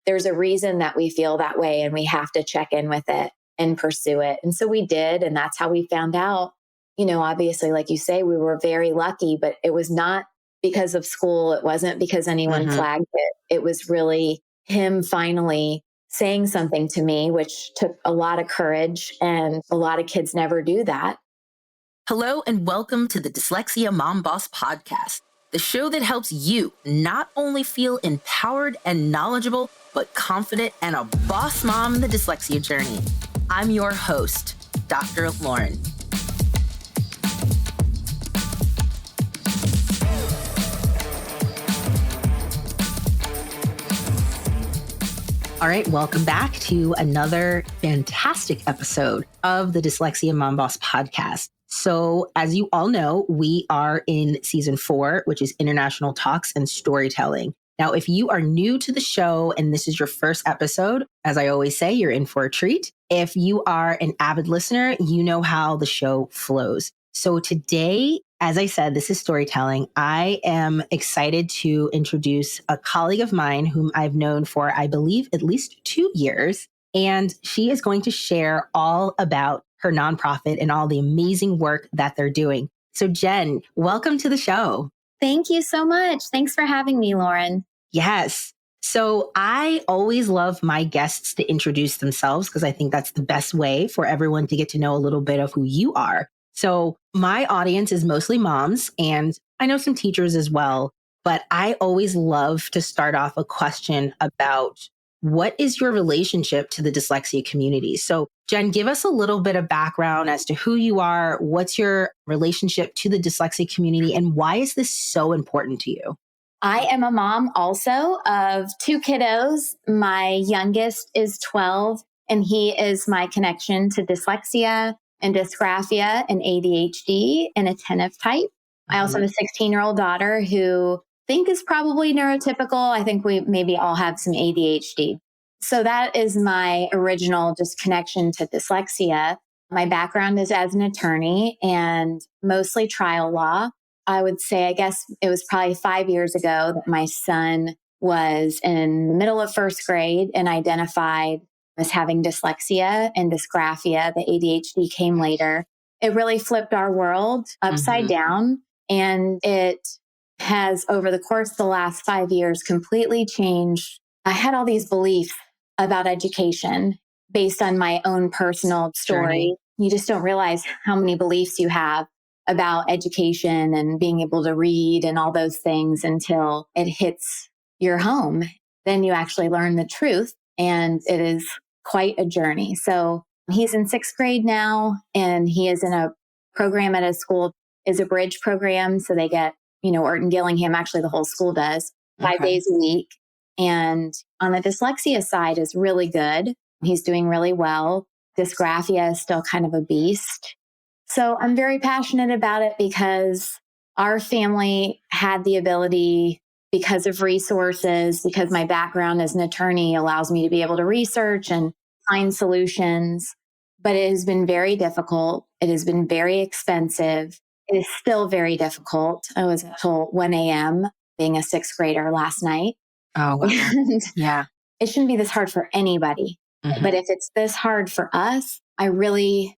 there's a reason that we feel that way and we have to check in with it and pursue it. And so we did. And that's how we found out, obviously, like you say, we were very lucky, but it was not because of school. It wasn't because anyone flagged it. It was really him finally saying something to me, which took a lot of courage, and a lot of kids never do that. Hello and welcome to the Dyslexia Mom Boss Podcast, the show that helps you not only feel empowered and knowledgeable, but confident and a boss mom in the dyslexia journey. I'm your host, Dr. Lauren. All right, welcome back to another fantastic episode of the Dyslexia Mom Boss Podcast. So as you all know, we are in season 4, which is international talks and storytelling. Now, if you are new to the show and this is your first episode, as I always say, you're in for a treat. If you are an avid listener, you know how the show flows. So today, as I said, this is storytelling. I am excited to introduce a colleague of mine whom I've known for, I believe, at least 2 years. And she is going to share all about her nonprofit and all the amazing work that they're doing. So Jen, welcome to the show. Thank you so much. Thanks for having me, Lauren. Yes. So I always love my guests to introduce themselves because I think that's the best way for everyone to get to know a little bit of who you are. So my audience is mostly moms, and I know some teachers as well, but I always love to start off a question about what is your relationship to the dyslexia community? So Jen, give us a little bit of background as to who you are, what's your relationship to the dyslexia community, and why is this so important to you? I am a mom also of 2 kiddos. My youngest is 12, and he is my connection to dyslexia and dysgraphia and ADHD and attentive type. I also have a 16-year-old daughter who I think is probably neurotypical. I think we maybe all have some ADHD. So that is my original just connection to dyslexia. My background is as an attorney and mostly trial law. I would say, I guess it was probably 5 years ago that my son was in the middle of first grade and identified as having dyslexia and dysgraphia. The ADHD came later. It really flipped our world upside down. And it has, over the course of the last 5 years, completely changed. I had all these beliefs about education based on my own personal story. You just don't realize how many beliefs you have about education and being able to read and all those things until it hits your home. Then you actually learn the truth, and it is quite a journey. So he's in 6th grade now, and he is in a program at a school, is a bridge program. So they get, Orton Gillingham, actually the whole school does, 5 days a week. And on the dyslexia side is really good. He's doing really well. Dysgraphia is still kind of a beast. So I'm very passionate about it because our family had the ability, because of resources, because my background as an attorney allows me to be able to research and find solutions. But it has been very difficult. It has been very expensive. It is still very difficult. I was up till 1 a.m. being a 6th grader last night. Oh, wow. And Yeah. it shouldn't be this hard for anybody. But if it's this hard for us, I really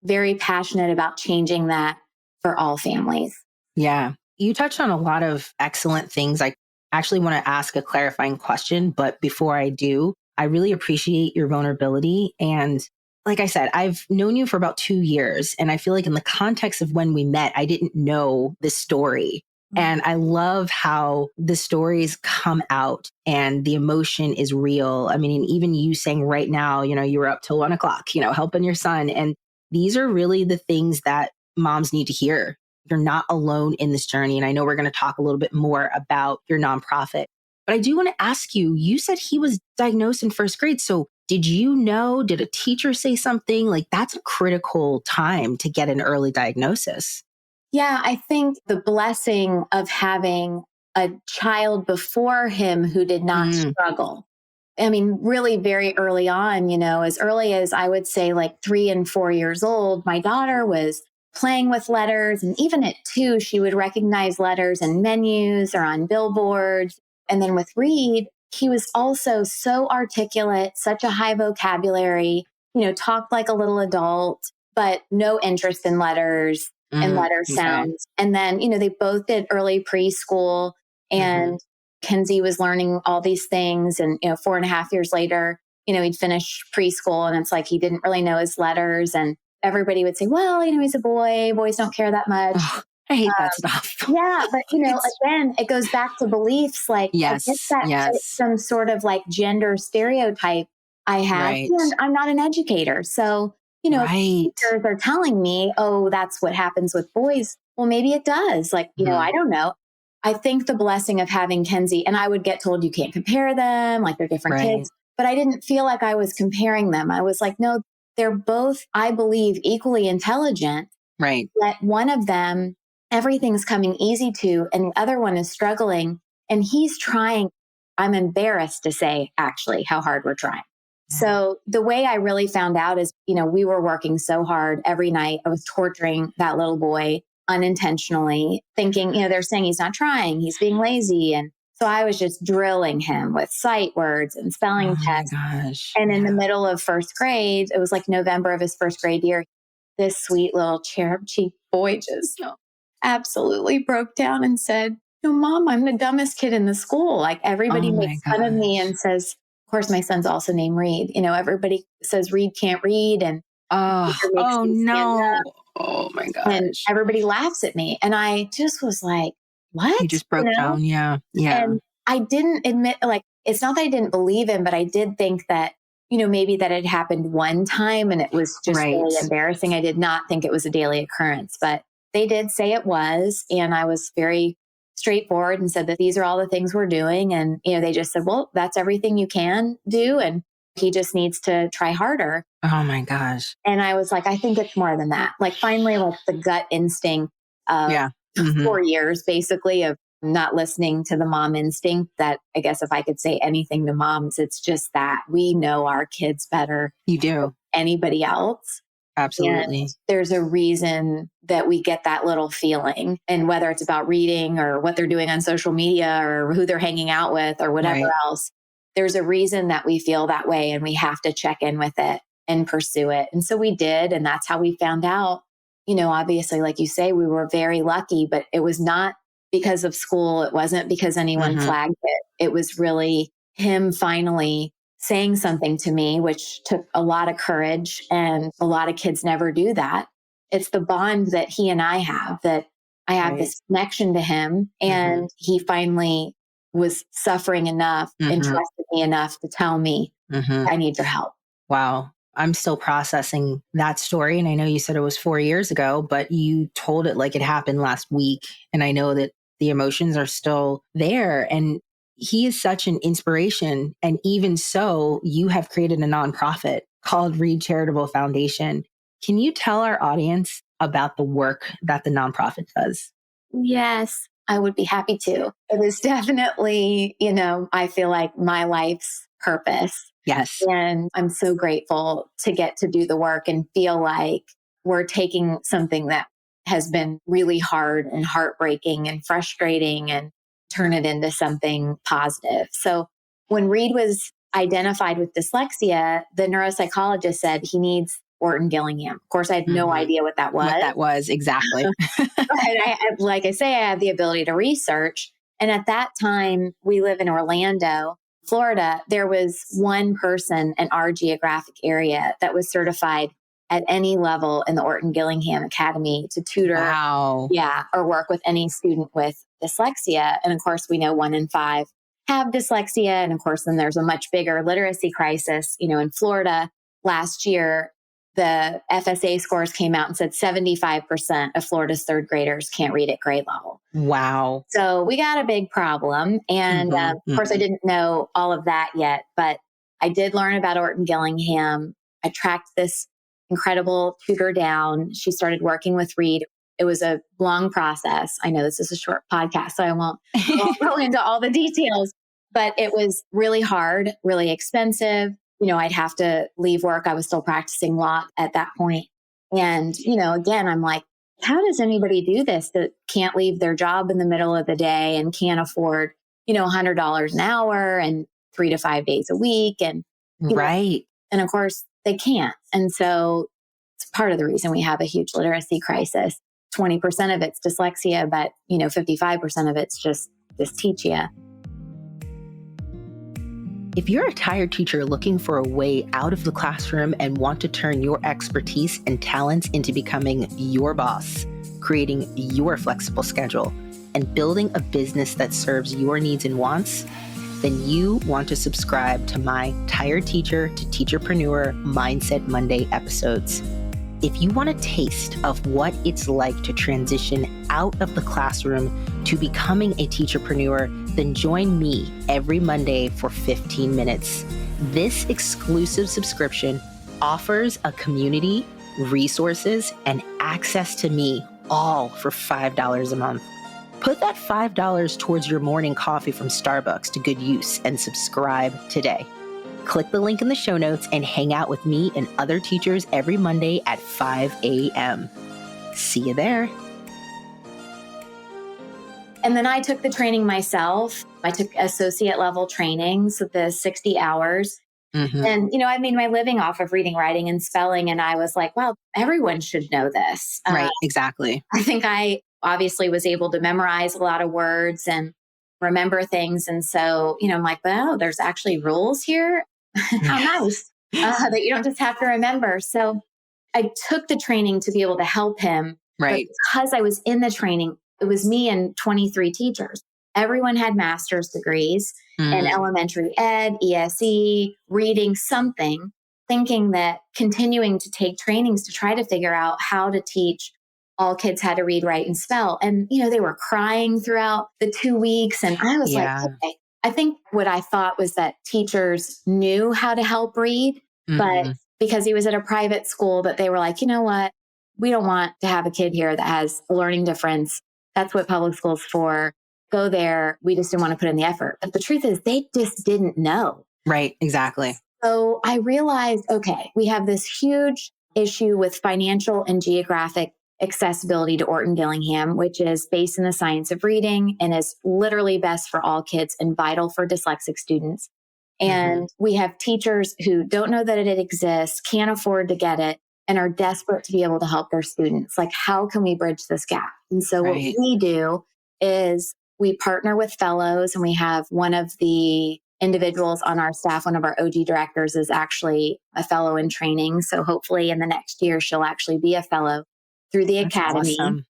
very passionate about changing that for all families. Yeah. You touched on a lot of excellent things. I actually want to ask a clarifying question, but before I do, I really appreciate your vulnerability. And like I said, I've known you for about 2 years, and I feel like in the context of when we met, I didn't know this story. And I love how the stories come out and the emotion is real. I mean, even you saying right now, you were up till 1 o'clock, helping your son. And these are really the things that moms need to hear. You're not alone in this journey. And I know we're going to talk a little bit more about your nonprofit. But I do want to ask you, you said he was diagnosed in 1st grade. So did you know, did a teacher say something? Like, that's a critical time to get an early diagnosis. Yeah, I think the blessing of having a child before him who did not struggle. I mean, really very early on, as early as I would say like 3 and 4 years old, my daughter was playing with letters. And even at 2, she would recognize letters in menus or on billboards. And then with Reed, he was also so articulate, such a high vocabulary, talked like a little adult, but no interest in letters and letter Okay. sounds. And then, they both did early preschool, and Kenzie was learning all these things. And, 4.5 years later, he'd finish preschool, and it's like he didn't really know his letters. And everybody would say, well, he's a boy. Boys don't care that much. Oh, I hate that stuff. Yeah, but It's- again, it goes back to beliefs. Like, I guess Yes. that Yes. some sort of like gender stereotype I have. Right. And I'm not an educator. So, Right. teachers are telling me, oh, that's what happens with boys. Well, maybe it does. Like, I don't know. I think the blessing of having Kenzie, and I would get told you can't compare them, like they're different Right. kids, but I didn't feel like I was comparing them. I was like, no, they're both, I believe, equally intelligent. Right. That one of them, everything's coming easy to, and the other one is struggling. And he's trying. I'm embarrassed to say, actually, how hard we're trying. So the way I really found out is, we were working so hard every night. I was torturing that little boy unintentionally, thinking, they're saying he's not trying, he's being lazy. And so I was just drilling him with sight words and spelling tests. My gosh. And in the middle of first grade, it was like November of his first grade year, this sweet little cherub cheek boy just absolutely broke down and said, Mom, I'm the dumbest kid in the school. Like everybody makes fun of me and says, of course, my son's also named Reed. everybody says Reed can't read. And oh no. Oh my gosh. And everybody laughs at me. And I just was like, what? You just broke down. Yeah. Yeah. And I didn't admit, like, it's not that I didn't believe him, but I did think that, maybe that had happened one time and it was just really embarrassing. I did not think it was a daily occurrence, but they did say it was. And I was very straightforward and said that these are all the things we're doing. And, they just said, well, that's everything you can do. And he just needs to try harder. Oh my gosh. And I was like, I think it's more than that. Like finally, like the gut instinct of 4 years, basically, of not listening to the mom instinct, that I guess if I could say anything to moms, it's just that we know our kids better. You do. Than anybody else. Absolutely. And there's a reason that we get that little feeling. And whether it's about reading or what they're doing on social media or who they're hanging out with or whatever else, there's a reason that we feel that way, and we have to check in with it and pursue it. And so we did. And that's how we found out. Obviously, like you say, we were very lucky, but it was not because of school. It wasn't because anyone flagged it. It was really him finally saying something to me, which took a lot of courage, and a lot of kids never do that. It's the bond that he and I have, that I have this connection to him, and he finally was suffering enough and trusted me enough to tell me, I need your help. Wow. I'm still processing that story. And I know you said it was 4 years ago, but you told it like it happened last week. And I know that the emotions are still there. And he is such an inspiration. And even so, you have created a nonprofit called REED Charitable Foundation. Can you tell our audience about the work that the nonprofit does? Yes, I would be happy to. It is definitely, I feel like my life's purpose. Yes. And I'm so grateful to get to do the work and feel like we're taking something that has been really hard and heartbreaking and frustrating and turn it into something positive. So when Reed was identified with dyslexia, the neuropsychologist said he needs Orton Gillingham. Of course, I had no idea what that was. What that was, exactly. Like I say, I have the ability to research. And at that time, we live in Orlando, Florida. There was one person in our geographic area that was certified at any level in the Orton Gillingham Academy to tutor, or work with any student with dyslexia. And of course, we know 1 in 5 have dyslexia. And of course, then there's a much bigger literacy crisis. In Florida last year, the FSA scores came out and said 75% of Florida's third graders can't read at grade level. Wow. So we got a big problem. And of course, I didn't know all of that yet, but I did learn about Orton Gillingham. I tracked this incredible tutor down. She started working with Reed. It was a long process. I know this is a short podcast, so I won't go into all the details, but it was really hard, really expensive. I'd have to leave work. I was still practicing law at that point. And, again, I'm like, how does anybody do this that can't leave their job in the middle of the day and can't afford, $100 an hour? And 3 to 5 days a week. And, Right. and of course they can't. And so it's part of the reason we have a huge literacy crisis. 20% of it's dyslexia, but 55% of it's just dysteachia. If you're a tired teacher looking for a way out of the classroom and want to turn your expertise and talents into becoming your boss, creating your flexible schedule, and building a business that serves your needs and wants, then you want to subscribe to my Tired Teacher to Teacherpreneur Mindset Monday episodes. If you want a taste of what it's like to transition out of the classroom to becoming a teacherpreneur, then join me every Monday for 15 minutes. This exclusive subscription offers a community, resources, and access to me, all for $5 a month. Put that $5 towards your morning coffee from Starbucks to good use and subscribe today. Click the link in the show notes and hang out with me and other teachers every Monday at 5 a.m. See you there. And then I took the training myself. I took associate level training, so the 60 hours. Mm-hmm. And, I made my living off of reading, writing, and spelling. And I was like, wow, everyone should know this. Right, exactly. I think I obviously was able to memorize a lot of words and remember things. And so, I'm like, wow, there's actually rules here. How nice that you don't just have to remember. So I took the training to be able to help him. Right. But because I was in the training, it was me and 23 teachers. Everyone had master's degrees in elementary ed, ESE, reading something, thinking that continuing to take trainings to try to figure out how to teach all kids how to read, write, and spell. And, they were crying throughout the 2 weeks. And I was like, okay. I think what I thought was that teachers knew how to help read, but because he was at a private school, that they were like, you know what? We don't want to have a kid here that has a learning difference. That's what public school's for. Go there. We just didn't want to put in the effort. But the truth is they just didn't know. Right, exactly. So I realized, okay, we have this huge issue with financial and geographic accessibility to Orton Gillingham, which is based in the science of reading and is literally best for all kids and vital for dyslexic students. And we have teachers who don't know that it exists, can't afford to get it, and are desperate to be able to help their students. Like, how can we bridge this gap? And so what we do is we partner with fellows, and we have one of the individuals on our staff, one of our OG directors is actually a fellow in training. So hopefully in the next year, she'll actually be a fellow through the academy. Awesome.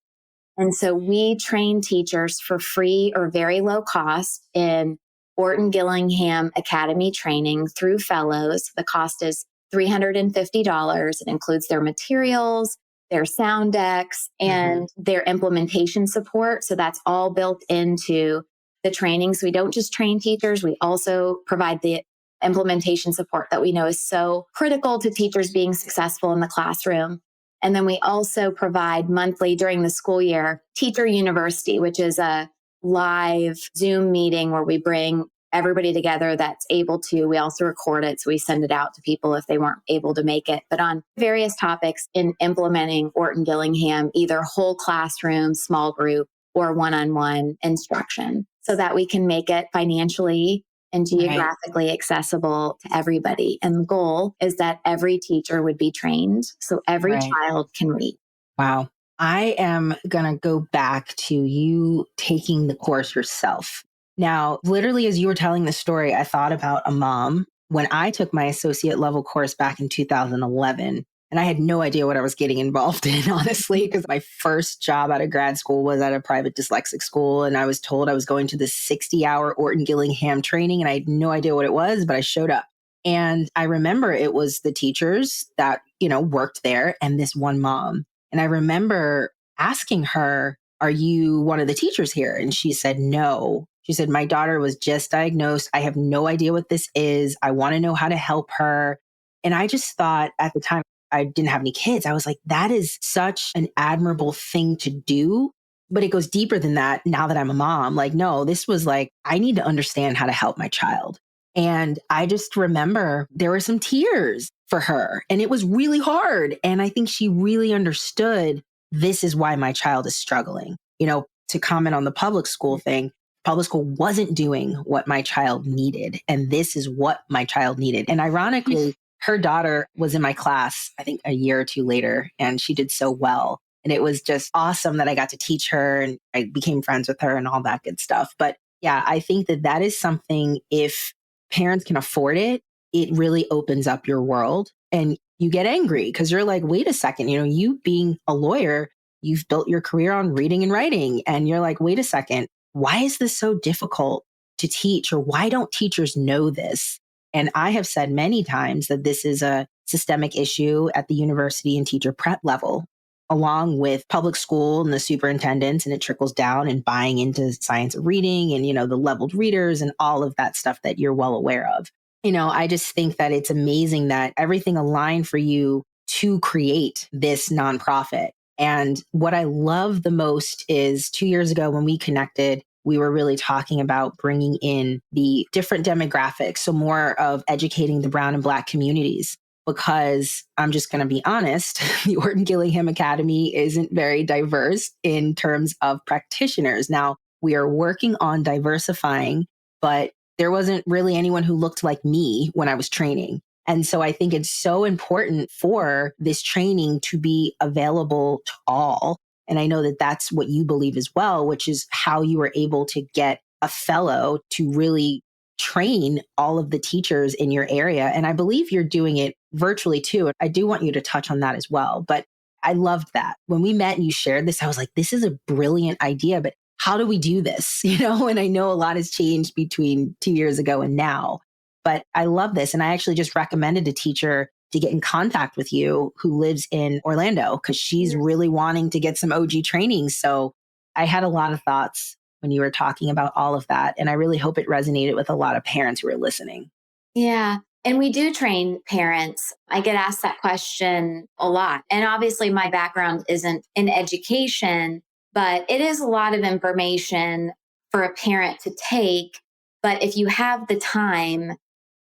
And so we train teachers for free or very low cost in Orton Gillingham Academy training through fellows. The cost is $350. It includes their materials, their sound decks, and their implementation support. So that's all built into the training. So we don't just train teachers, we also provide the implementation support that we know is so critical to teachers being successful in the classroom. And then we also provide monthly during the school year, Teacher University, which is a live Zoom meeting where we bring everybody together that's able to. We also record it, so we send it out to people if they weren't able to make it, but on various topics in implementing Orton Gillingham, either whole classroom, small group, or one-on-one instruction, so that we can make it financially and geographically accessible to everybody. And the goal is that every teacher would be trained so every child can read. Wow. I am going to go back to you taking the course yourself. Now, literally, as you were telling the story, I thought about a mom when I took my associate level course back in 2011. And I had no idea what I was getting involved in, honestly, because my first job out of grad school was at a private dyslexic school. And I was told I was going to this 60-hour Orton Gillingham training. And I had no idea what it was, but I showed up. And I remember it was the teachers that, worked there and this one mom. And I remember asking her, are you one of the teachers here? And she said, no. She said, my daughter was just diagnosed. I have no idea what this is. I want to know how to help her. And I just thought at the time, I didn't have any kids. I was like, that is such an admirable thing to do. But it goes deeper than that now that I'm a mom. Like, no, this was like, I need to understand how to help my child. And I just remember there were some tears for her and it was really hard. And I think she really understood this is why my child is struggling. To comment on the public school thing, public school wasn't doing what my child needed. And this is what my child needed. And ironically, her daughter was in my class, I think a year or two later, and she did so well. And it was just awesome that I got to teach her and I became friends with her and all that good stuff. But yeah, I think that that is something, if parents can afford it, it really opens up your world. And you get angry because you're like, wait a second, you being a lawyer, you've built your career on reading and writing. And you're like, wait a second, why is this so difficult to teach? Or why don't teachers know this? And I have said many times that this is a systemic issue at the university and teacher prep level, along with public school and the superintendents, and it trickles down and buying into science of reading and, the leveled readers and all of that stuff that you're well aware of. I just think that it's amazing that everything aligned for you to create this nonprofit. And what I love the most is 2 years ago when we connected, we were really talking about bringing in the different demographics. So more of educating the Brown and Black communities, because I'm just going to be honest, the Orton Gillingham Academy isn't very diverse in terms of practitioners. Now, we are working on diversifying, but there wasn't really anyone who looked like me when I was training. And so I think it's so important for this training to be available to all. And I know that that's what you believe as well, which is how you were able to get a fellow to really train all of the teachers in your area. And I believe you're doing it virtually too. I do want you to touch on that as well. But I loved that. When we met and you shared this, I was like, this is a brilliant idea, but how do we do this? And I know a lot has changed between 2 years ago and now, but I love this. And I actually just recommended a teacher to get in contact with you who lives in Orlando because she's really wanting to get some OG training. So I had a lot of thoughts when you were talking about all of that. And I really hope it resonated with a lot of parents who are listening. Yeah. And we do train parents. I get asked that question a lot. And obviously my background isn't in education, but it is a lot of information for a parent to take. But if you have the time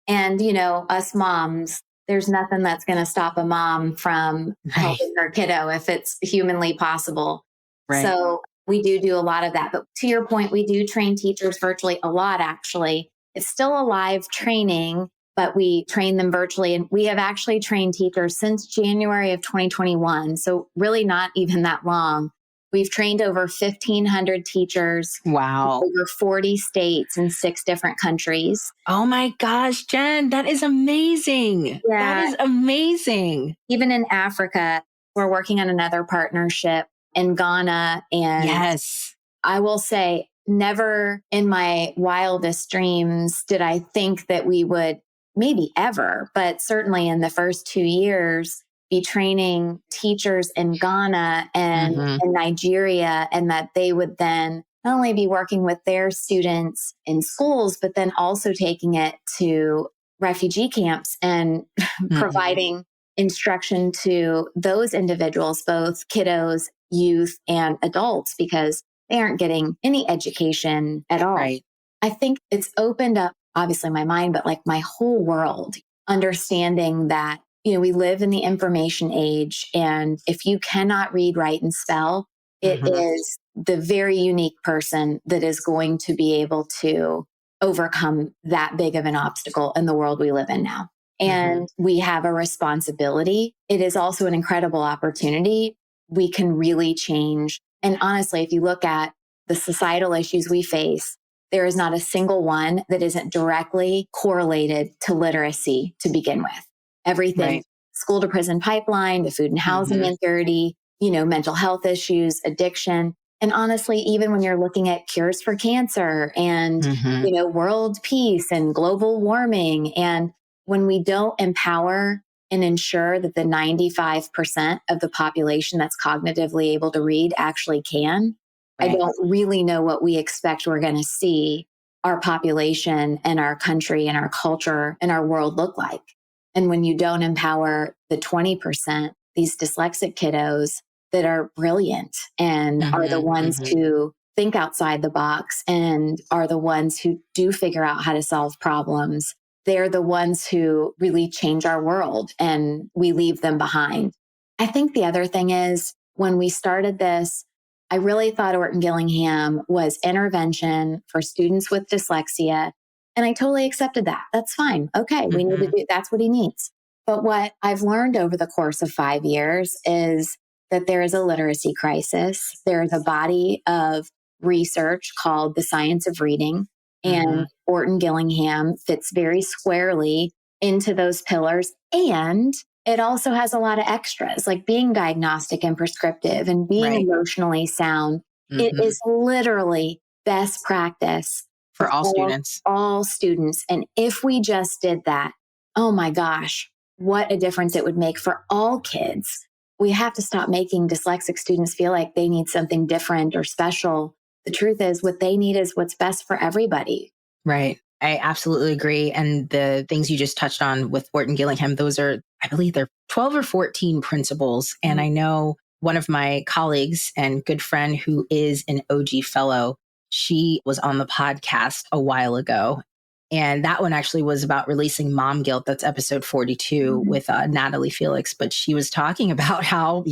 and, us moms, there's nothing that's going to stop a mom from helping her kiddo if it's humanly possible. Right. So we do a lot of that. But to your point, we do train teachers virtually a lot, actually. It's still a live training, but we train them virtually. And we have actually trained teachers since January of 2021. So really not even that long. We've trained over 1,500 teachers. Wow. Over 40 states in 6 different countries. Oh my gosh, Jen, that is amazing. Yeah. That is amazing. Even in Africa, we're working on another partnership in Ghana. And yes, I will say, never in my wildest dreams did I think that we would, maybe ever, but certainly in the first 2 years, be training teachers in Ghana and in Nigeria, and that they would then not only be working with their students in schools, but then also taking it to refugee camps and providing instruction to those individuals, both kiddos, youth, and adults, because they aren't getting any education at all. Right. I think it's opened up, obviously, my mind, but like my whole world, understanding that we live in the information age. And if you cannot read, write, and spell, it is the very unique person that is going to be able to overcome that big of an obstacle in the world we live in now. And we have a responsibility. It is also an incredible opportunity. We can really change. And honestly, if you look at the societal issues we face, there is not a single one that isn't directly correlated to literacy to begin with. Everything, school to prison pipeline, the food and housing insecurity, mental health issues, addiction. And honestly, even when you're looking at cures for cancer and, world peace and global warming, and when we don't empower and ensure that the 95% of the population that's cognitively able to read actually can, I don't really know what we expect we're going to see our population and our country and our culture and our world look like. And when you don't empower the 20%, these dyslexic kiddos that are brilliant and are the ones who think outside the box and are the ones who do figure out how to solve problems, they're the ones who really change our world, and we leave them behind. I think the other thing is, when we started this, I really thought Orton Gillingham was intervention for students with dyslexia. And I totally accepted that. That's fine. Okay, we need to do that's what he needs. But what I've learned over the course of 5 years is that there is a literacy crisis. There is a body of research called the science of reading. And Orton Gillingham fits very squarely into those pillars. And it also has a lot of extras, like being diagnostic and prescriptive and being emotionally sound. It is literally best practice for all students. All students. And if we just did that, oh my gosh, what a difference it would make for all kids. We have to stop making dyslexic students feel like they need something different or special. The truth is, what they need is what's best for everybody. Right. I absolutely agree. And the things you just touched on with Orton Gillingham, those are, I believe they're 12 or 14 principles. And I know one of my colleagues and good friend who is an OG fellow, she was on the podcast a while ago. And that one actually was about releasing mom guilt. That's episode 42 with Natalie Felix. But she was talking about how,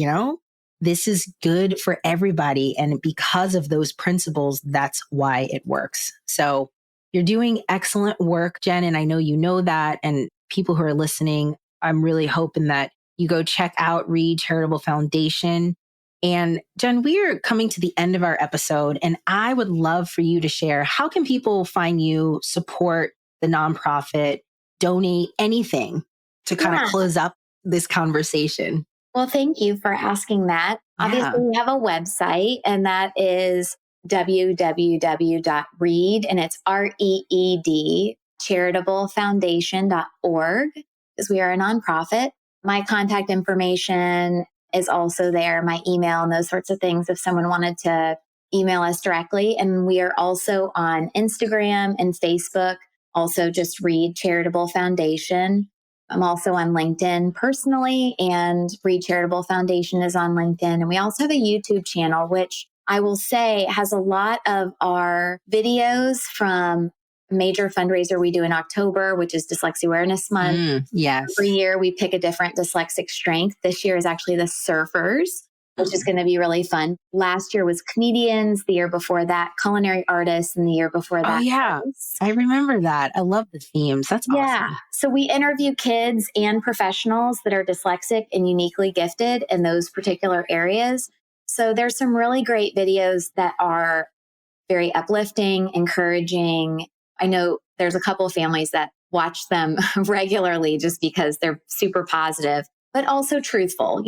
this is good for everybody. And because of those principles, that's why it works. So you're doing excellent work, Jen. And I know you know that. And people who are listening, I'm really hoping that you go check out REED Charitable Foundation. And Jen, we are coming to the end of our episode, and I would love for you to share, how can people find you, support the nonprofit, donate anything to kind of close up this conversation? Well, thank you for asking that. Obviously, we have a website, and that is www.reed, and it's REED, charitablefoundation.org, because we are a nonprofit. My contact information is also there, my email and those sorts of things, if someone wanted to email us directly. And we are also on Instagram and Facebook, also just REED Charitable Foundation. I'm also on LinkedIn personally, and REED Charitable Foundation is on LinkedIn. And we also have a YouTube channel, which I will say has a lot of our videos from a major fundraiser we do in October, which is Dyslexia Awareness Month. Yes. Every year we pick a different dyslexic strength. This year is actually the surfers, which is going to be really fun. Last year was comedians, the year before that, culinary artists, and the year before that. Oh, yeah. I remember that. I love the themes. That's awesome. Yeah. So we interview kids and professionals that are dyslexic and uniquely gifted in those particular areas. So there's some really great videos that are very uplifting, encouraging. I know there's a couple of families that watch them regularly just because they're super positive, but also truthful.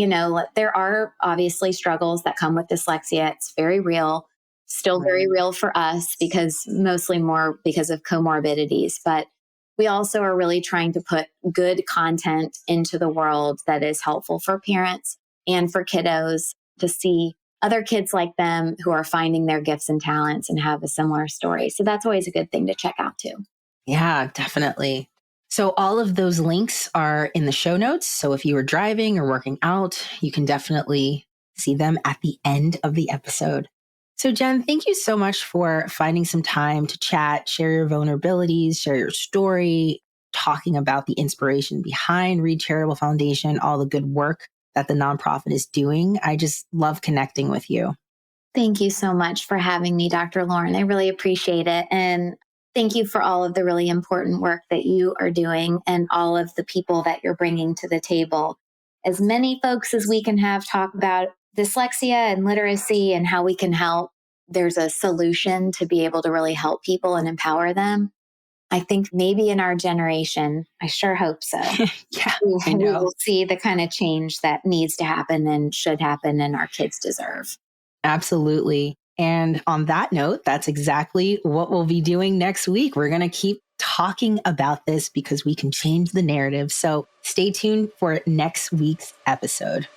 There are obviously struggles that come with dyslexia. It's very real, still very real for us, because mostly more because of comorbidities. But we also are really trying to put good content into the world that is helpful for parents and for kiddos to see other kids like them who are finding their gifts and talents and have a similar story. So that's always a good thing to check out too. Yeah, definitely. So all of those links are in the show notes. So if you were driving or working out, you can definitely see them at the end of the episode. So Jen, thank you so much for finding some time to chat, share your vulnerabilities, share your story, talking about the inspiration behind REED Charitable Foundation, all the good work that the nonprofit is doing. I just love connecting with you. Thank you so much for having me, Dr. Lauren. I really appreciate it. And thank you for all of the really important work that you are doing and all of the people that you're bringing to the table. As many folks as we can have talk about dyslexia and literacy and how we can help, there's a solution to be able to really help people and empower them. I think maybe in our generation, I sure hope so. Yeah, we will see the kind of change that needs to happen and should happen and our kids deserve. Absolutely. And on that note, that's exactly what we'll be doing next week. We're going to keep talking about this because we can change the narrative. So stay tuned for next week's episode.